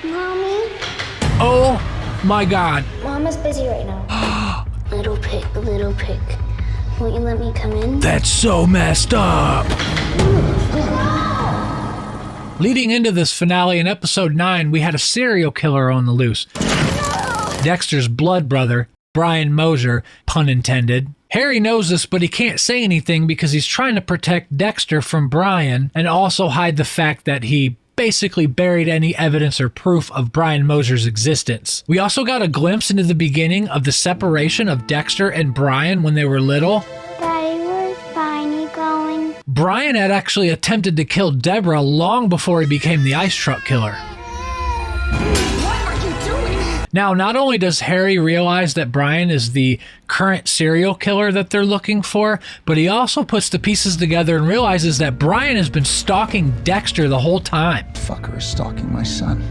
Mommy? Oh my God. Mama's busy right now. Little pig, won't you let me come in? That's so messed up. Leading into this finale in episode 9, we had a serial killer on the loose. Dexter's blood brother, Brian Moser, pun intended. Harry knows this, but he can't say anything because he's trying to protect Dexter from Brian and also hide the fact that he basically buried any evidence or proof of Brian Moser's existence. We also got a glimpse into the beginning of the separation of Dexter and Brian when they were little. Daddy, where's Viney going? Brian had actually attempted to kill Debrah long before he became the ice truck killer. Now, not only does Harry realize that Brian is the current serial killer that they're looking for, but he also puts the pieces together and realizes that Brian has been stalking Dexter the whole time. Fucker is stalking my son.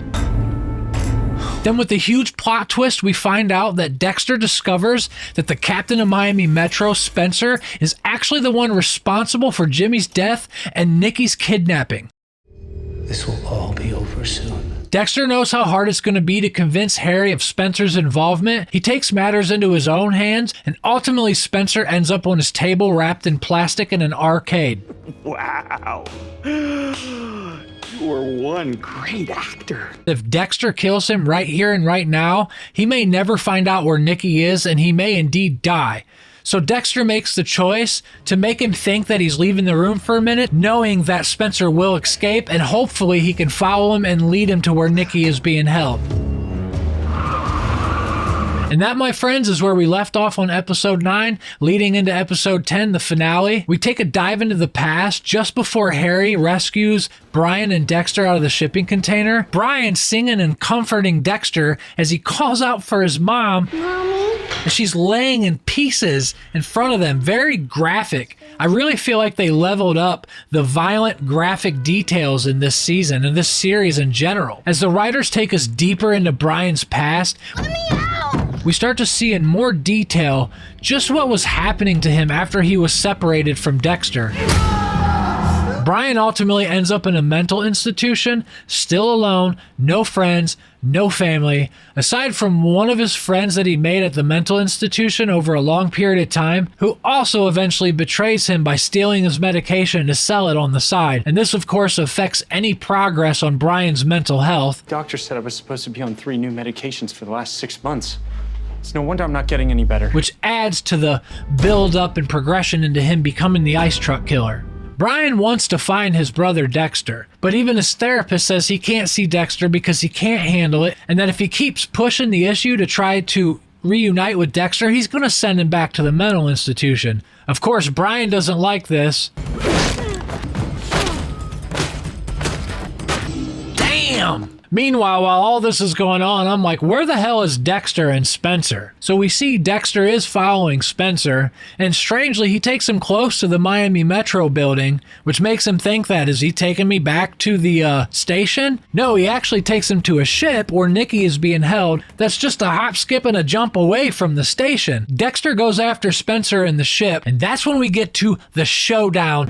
Then with the huge plot twist, we find out that Dexter discovers that the captain of Miami Metro, Spencer, is actually the one responsible for Jimmy's death and Nikki's kidnapping. This will all be over soon. Dexter knows how hard it's going to be to convince Harry of Spencer's involvement. He takes matters into his own hands, and ultimately Spencer ends up on his table wrapped in plastic in an arcade. Wow. You are one great actor. If Dexter kills him right here and right now, he may never find out where Nikki is, and he may indeed die. So Dexter makes the choice to make him think that he's leaving the room for a minute, knowing that Spencer will escape, and hopefully he can follow him and lead him to where Nikki is being held. And that, my friends, is where we left off on episode 9, leading into episode 10, the finale. We take a dive into the past just before Harry rescues Brian and Dexter out of the shipping container. Brian singing and comforting Dexter as he calls out for his mom. Mommy? She's laying in pieces in front of them. Very graphic. I really feel like they leveled up the violent graphic details in this season and this series in general. As the writers take us deeper into Brian's past, Let me out! we start to see in more detail just what was happening to him after he was separated from Dexter. Brian ultimately ends up in a mental institution, still alone, no friends, no family, aside from one of his friends that he made at the mental institution over a long period of time, who also eventually betrays him by stealing his medication to sell it on the side. And this, of course, affects any progress on Brian's mental health. Doctor said I was supposed to be on 3 new medications for the last 6 months. It's no wonder I'm not getting any better. Which adds to the build-up and progression into him becoming the ice truck killer. Brian wants to find his brother Dexter, but even his therapist says he can't see Dexter because he can't handle it, and that if he keeps pushing the issue to try to reunite with Dexter, he's going to send him back to the mental institution. Of course, Brian doesn't like this. Damn! Meanwhile, while all this is going on, I'm like, where the hell is Dexter and Spencer? So we see Dexter is following Spencer, and strangely, he takes him close to the Miami Metro building, which makes him think that, is he taking me back to the station? No, he actually takes him to a ship where Nikki is being held that's just a hop, skip, and a jump away from the station. Dexter goes after Spencer in the ship, and that's when we get to the showdown.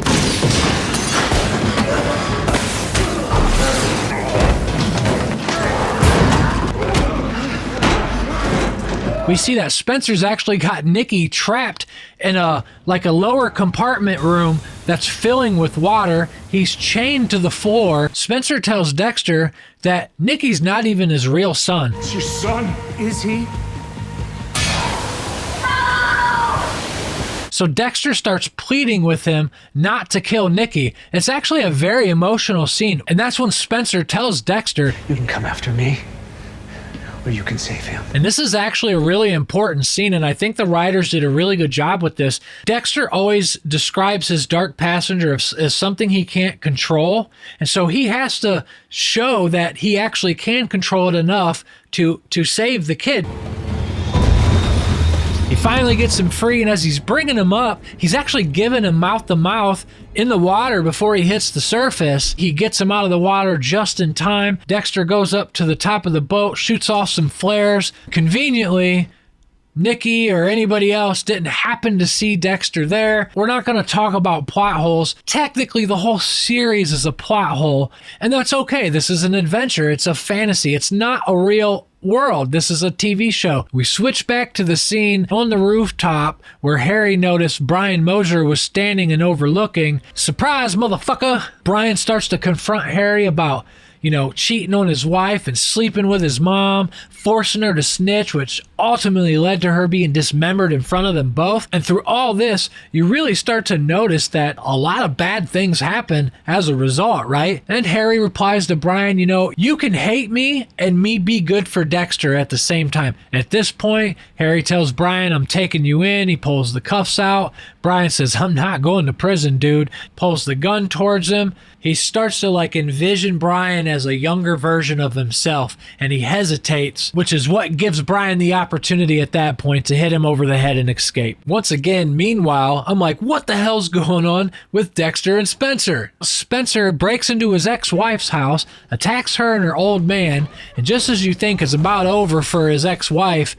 We see that Spencer's actually got Nikki trapped in a lower compartment room that's filling with water. He's chained to the floor. Spencer tells Dexter that Nikki's not even his real son. It's your son, is he? So Dexter starts pleading with him not to kill Nikki. It's actually a very emotional scene, and that's when Spencer tells Dexter, You can come after me, or you can save him. and this is actually a really important scene, and I think the writers did a really good job with this. Dexter always describes his dark passenger as something he can't control, and so he has to show that he actually can control it enough to save the kid. He finally gets him free, and as he's bringing him up, he's actually giving him mouth-to-mouth in the water before he hits the surface. He gets him out of the water just in time. Dexter goes up to the top of the boat, shoots off some flares. Conveniently, Nikki or anybody else didn't happen to see Dexter there. We're not going to talk about plot holes. Technically, the whole series is a plot hole, and that's okay. This is an adventure. It's a fantasy. It's not a real world. This is a TV show. We switch back to the scene on the rooftop where Harry noticed Brian Moser was standing and overlooking. Surprise, motherfucker! Brian starts to confront Harry about, cheating on his wife and sleeping with his mom, forcing her to snitch, which ultimately led to her being dismembered in front of them both. And through all this, you really start to notice that a lot of bad things happen as a result, right? And Harry replies to Brian, you can hate me and me be good for Dexter at the same time. At this point, Harry tells Brian, I'm taking you in. He pulls the cuffs out. Brian says, I'm not going to prison, dude. Pulls the gun towards him. He starts to envision Brian as a younger version of himself, and he hesitates, which is what gives Brian the opportunity at that point to hit him over the head and escape. Once again, meanwhile, I'm like, what the hell's going on with Dexter and Spencer? Spencer breaks into his ex-wife's house, attacks her and her old man, and just as you think it's about over for his ex-wife,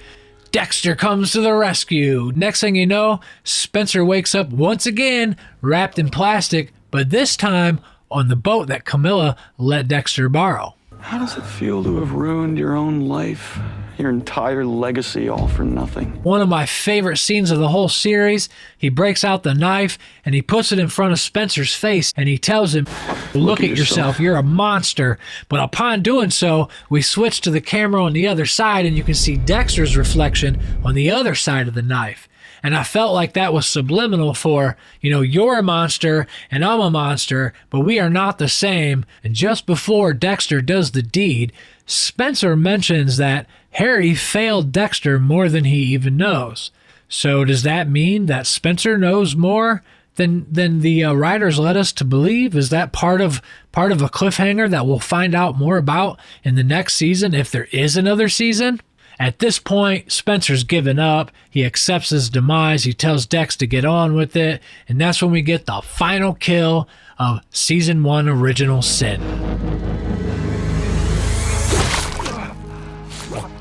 Dexter comes to the rescue. Next thing you know, Spencer wakes up once again, wrapped in plastic, but this time on the boat that Camilla let Dexter borrow. How does it feel to have ruined your own life? Your entire legacy all for nothing? One of my favorite scenes of the whole series, he breaks out the knife and he puts it in front of Spencer's face and he tells him, look at yourself, you're a monster. But upon doing so, we switch to the camera on the other side and you can see Dexter's reflection on the other side of the knife. And I felt like that was subliminal for, you're a monster and I'm a monster, but we are not the same. And just before Dexter does the deed, Spencer mentions that Harry failed Dexter more than he even knows. So does that mean that Spencer knows more than the writers led us to believe? Is that part of a cliffhanger that we'll find out more about in the next season if there is another season? At this point, Spencer's given up. He accepts his demise. He tells Dex to get on with it. And that's when we get the final kill of Season 1 Original Sin.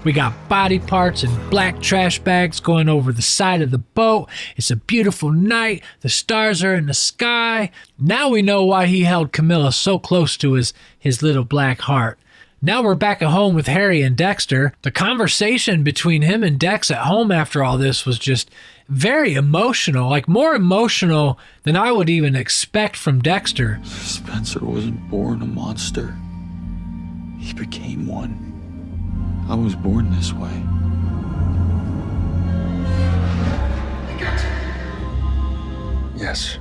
We got body parts and black trash bags going over the side of the boat. It's a beautiful night. The stars are in the sky. Now we know why he held Camilla so close to his little black heart. Now we're back at home with Harry and Dexter. The conversation between him and Dex at home after all this was just very emotional, more emotional than I would even expect from Dexter. Spencer wasn't born a monster. He became one. I was born this way. Yes.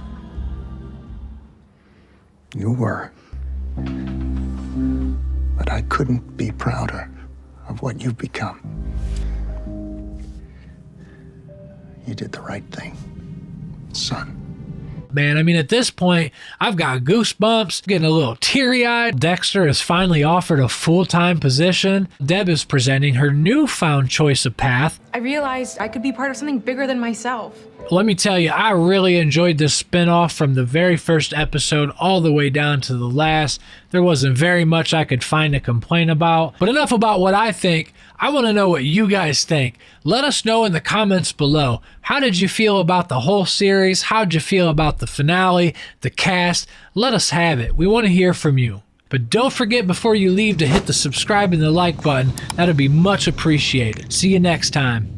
You were. But I couldn't be prouder of what you've become. You did the right thing, son. Man, at this point, I've got goosebumps, getting a little teary-eyed. Dexter is finally offered a full-time position. Deb is presenting her newfound choice of path. I realized I could be part of something bigger than myself. Let me tell you, I really enjoyed this spinoff from the very first episode all the way down to the last. There wasn't very much I could find to complain about. But enough about what I think. I want to know what you guys think. Let us know in the comments below. How did you feel about the whole series? How did you feel about the finale, the cast? Let us have it. We want to hear from you. But don't forget before you leave to hit the subscribe and the like button. That'll be much appreciated. See you next time.